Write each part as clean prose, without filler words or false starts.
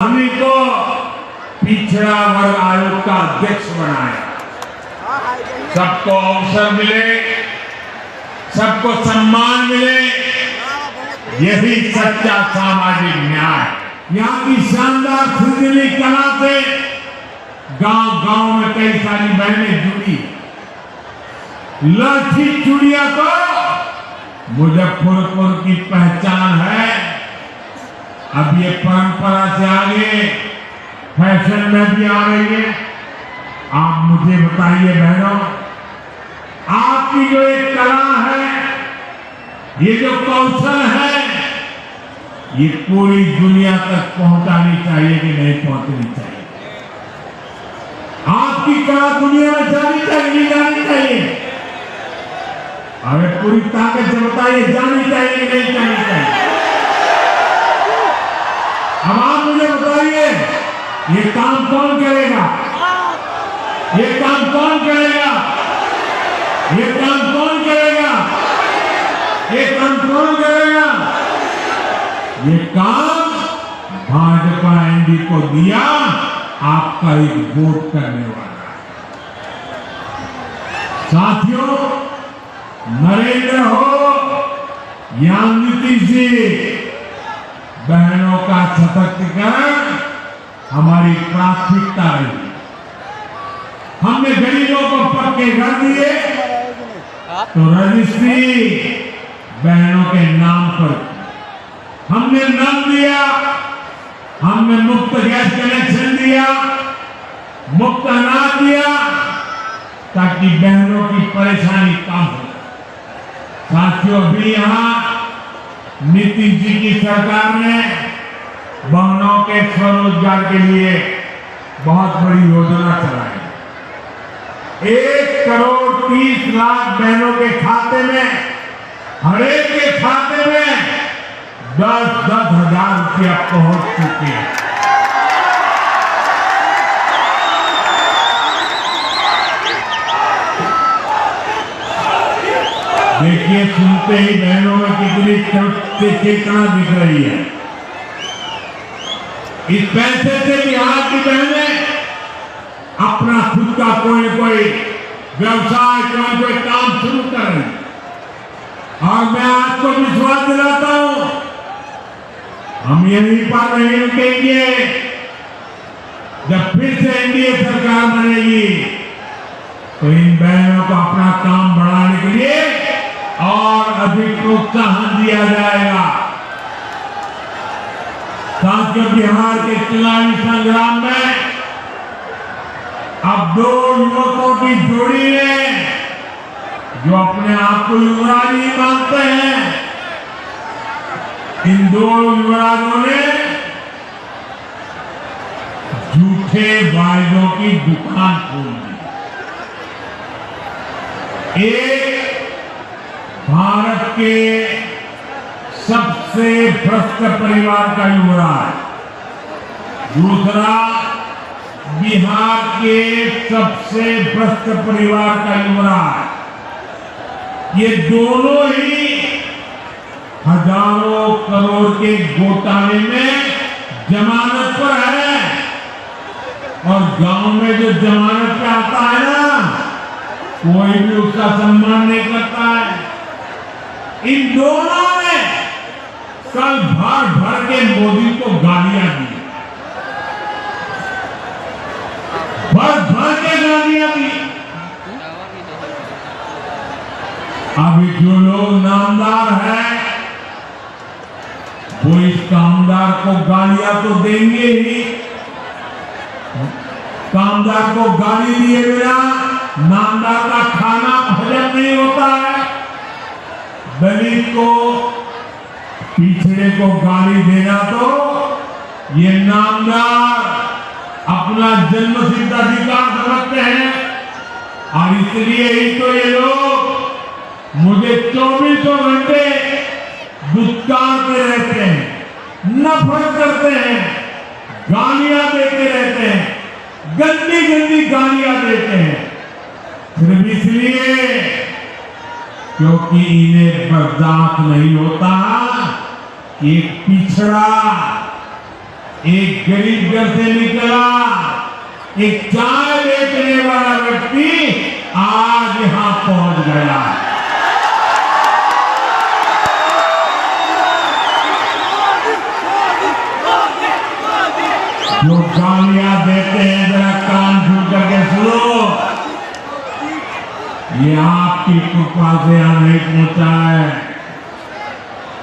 हमी को पिछड़ा वर्ग आयोग का अध्यक्ष बनाया। सबको अवसर मिले, सबको सम्मान मिले, यही सच्चा सामाजिक न्याय। यहाँ की शानदार सृजनी कला से गांव-गांव में कई सारी बहनें जुड़ी। लाठी चूड़िया तो मुजफ्फरपुर की पहचान है। अब ये परंपरा से आगे फैशन में भी आ रही है। आप मुझे बताइए बहनों, आपकी जो एक कला है, ये जो कौशल है, ये पूरी दुनिया तक पहुंचानी चाहिए कि नहीं पहुंचनी चाहिए? आपकी कला दुनिया में जानी चाहिए, नहीं जानी चाहिए? हमें पूरी ताकत से बताइए, जानी चाहिए कि नहीं जानी चाहिए? अब आप मुझे बताइए, ये काम कौन करेगा? ये काम कौन करेगा? ये काम कौन करेगा? ये काम कौन करेगा? ये काम भाजपा एनडी को दिया, आपका एक वोट करने वाला। साथियों, नरेंद्र हो या नीतीश जी, बहनों का सशक्तिकरण हमारी प्राथमिकता रही। हमने गरीबों को पक्के घर दिए तो रजिस्ट्री बहनों के नाम पर, हमने नल दिया, हमने मुफ्त गैस कनेक्शन दिया, मुफ्त अनाज दिया, ताकि बहनों की परेशानी कम हो। साथियों, अभी यहाँ नीतीश जी की सरकार ने बहनों के स्वरोजगार के लिए बहुत बड़ी योजना चलाई। 1,30,00,000 बहनों के खाते में, हर एक के खाते में 10-10 हजार रुपया पहुंच चुके हैं। देखिए, सुनते ही बहनों में कितनी चेतना दिख रही है। इस पैसे से बिहार की बहनें अपना खुद का कोई व्यवसाय, कोई काम शुरू कर रही। और मैं आपको विश्वास दिलाता हूं, हम यहीं पर नहीं रुकेंगे। जब फिर से एनडीए सरकार बनेगी तो इन बहनों को अपना काम बढ़ाने के लिए और अधिक प्रोत्साहन दिया जाएगा। साथियों, बिहार के चुनावी संग्राम में अब 2 युवकों की जोड़ी है जो अपने आप को युवराज ही मानते हैं। इन 2 युवराजों ने झूठे वायदों की दुकान खोल दी। एक भारत के सबसे भ्रष्ट परिवार का युवराज, दूसरा बिहार के सबसे भ्रष्ट परिवार का युवराज। ये दोनों ही हजारों करोड़ के घोटाले में जमानत पर है। और गांव में जो जमानत पे आता है ना, कोई भी उसका सम्मान नहीं करता है। इन दोनों ने कल भर भर के मोदी को गालियां दी, भर भर के गालियां दी। अभी जो लोग नामदार हैं, वो इस कामदार को गालियां तो देंगे ही। कामदार को गाली दिए बिना नामदार का खाना हजम नहीं होता है। दलित को, पिछड़े को गाली देना तो ये नामदार अपना जन्मसिद्ध अधिकार समझते हैं। और इसलिए ही तो ये लोग मुझे 24 घंटे दुत्कारते रहते हैं, नफरत करते हैं, गालियां देते रहते हैं, गंदी गंदी गालियां देते हैं, सिर्फ इसलिए क्योंकि इन्हें बर्दाश्त नहीं होता कि एक पिछड़ा एक गरीब घर से निकला एक चाय बेचने वाला व्यक्ति आज यहां पहुंच गया। जो गालियां देते हैं जरा कान खोल करके सुनो, ये आपकी कृपा से यहां नहीं पहुंचा है,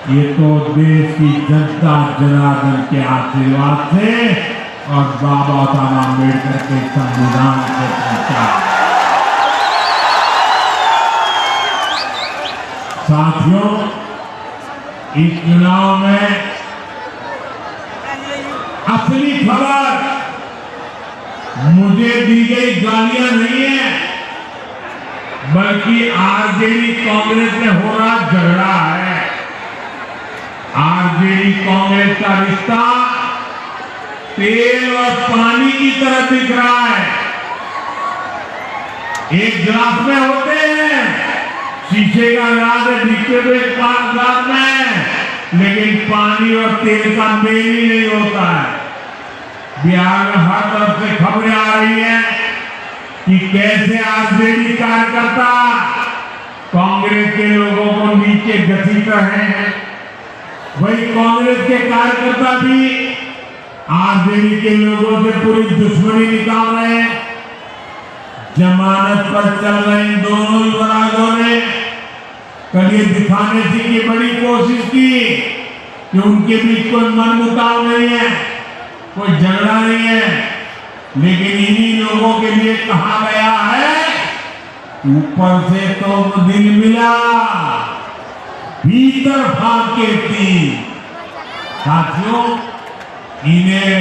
ये तो देश की जनता जनार्दन के आशीर्वाद से और बाबा साहब आम्बेडकर के संविधान से पहुंचा। साथियों, इस चुनाव में असली खबर मुझे दी गई गालियां नहीं है, बल्कि आरजेडी कांग्रेस में हो रहा झगड़ा है। आरजेडी कांग्रेस का रिश्ता तेल और पानी की तरह दिख रहा है। एक गिलास में होते हैं, शीशे का गिलास है, दिखते तो एक गिलास में, लेकिन पानी और तेल का मेल ही नहीं होता है। बिहार में हर तरफ से खबरें आ रही हैं कि कैसे आरजेडी कार्यकर्ता कांग्रेस के लोगों को नीचे घसीट रहे हैं, वही कांग्रेस के कार्यकर्ता भी आरजेडी के लोगों से पूरी दुश्मनी निकाल रहे हैं। जमानत पर चल रहे इन दोनों युवराजों ने कल ये दिखाने की बड़ी कोशिश की कि उनके बीच कोई मनमुटाव नहीं है, कोई झगड़ा नहीं है, लेकिन इन्हीं लोगों के लिए कहा गया है, ऊपर से तो दिल मिला, भीतर भाग के थी। साथियों, इन्हें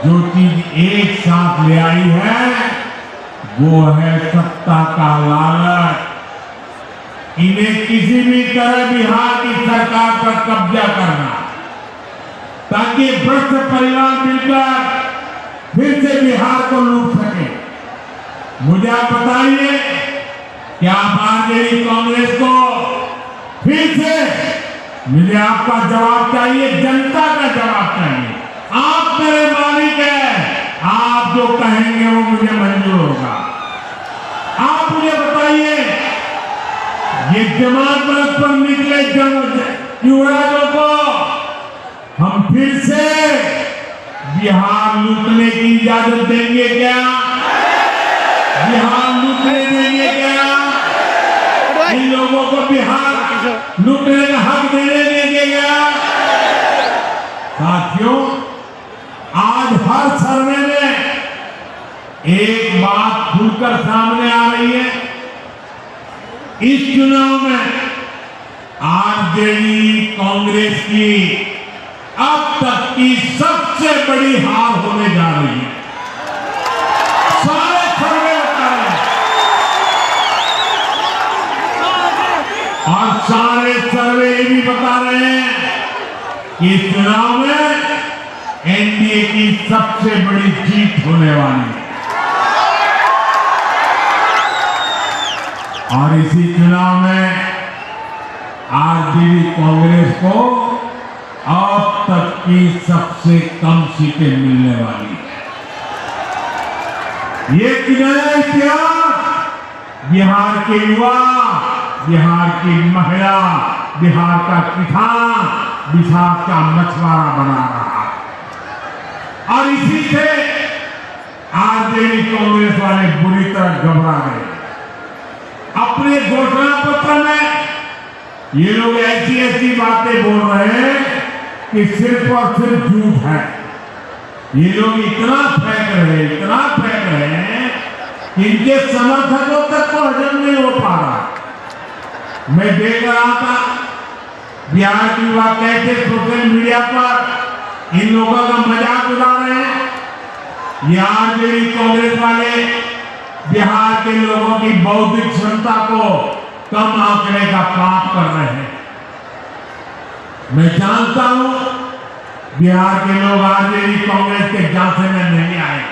जो चीज एक साथ ले आई है वो है सत्ता का लालच। इन्हें किसी भी तरह बिहार की सरकार पर कब्जा करना, ताकि भ्रष्ट परिवार मिलकर फिर से बिहार को लूट सके। मुझे आप बताइए, क्या आरजेडी कांग्रेस को फिर से, मुझे आपका जवाब चाहिए, जनता का जवाब चाहिए। आप मेरे मालिक हैं, आप जो कहेंगे वो मुझे मंजूर होगा। आप मुझे बताइए, ये जमात पर निकले युवराजों को हम फिर से बिहार लूटने की इजाजत देंगे क्या? बिहार लूटने देंगे क्या? इन लोगों को बिहार लूटने का हक देने देंगे क्या? साथियों, आज हर सर्वे में एक बात खुलकर सामने आ रही है, इस चुनाव में आरजेडी कांग्रेस की अब तक की सबसे बड़ी हार होने जा रही है। सारे सर्वे बता रहे हैं और सारे सर्वे ये भी बता रहे हैं कि इस चुनाव में एनडीए की सबसे बड़ी जीत होने वाली है। और इसी चुनाव में आरजेडी कांग्रेस को अब तक की सबसे कम सीटें मिलने वाली है। ये नया इतिहास बिहार के युवा, बिहार की महिला, बिहार का किसान, बिहार का मछुआरा बना रहा है। और इसी से आरजेडी कांग्रेस वाले बुरी तरह घबरा गए। अपने घोषणा पत्र में ये लोग ऐसी ऐसी बातें बोल रहे हैं कि सिर्फ और सिर्फ झूठ है। ये लोग इतना फेंक रहे हैं कि इनके समर्थकों तक को हजम नहीं हो पा रहा। मैं देख रहा था बिहार की युवा कैसे सोशल मीडिया पर इन लोगों का मजाक उड़ा रहे हैं। ये आरजेडी कांग्रेस वाले बिहार के लोगों की बौद्धिक क्षमता को कम आंकने का पाप कर रहे हैं। मैं जानता हूं बिहार के लोग आरजेडी कांग्रेस के झांसे में नहीं आए,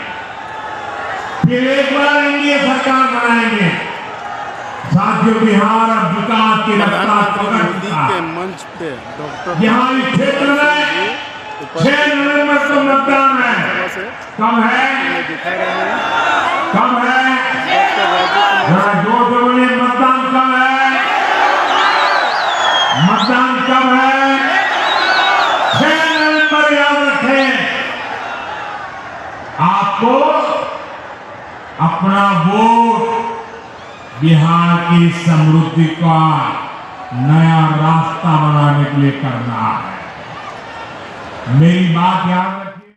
फिर एक बार एनडीए सरकार बनाएंगे। साथियों, बिहार अब विकास की रफ्तार पकड़ चुका है। मंच पे डॉक्टर यहाँ इस क्षेत्र में 6 नवंबर को मतदान है। कब है? कब है? जोर से बोलिए, मतदान कब है? मतदान कब है? 6 नवंबर, याद रखें। आपको अपना वोट बिहार की समृद्धि का नया रास्ता बनाने के लिए करना है। मेरी बात याद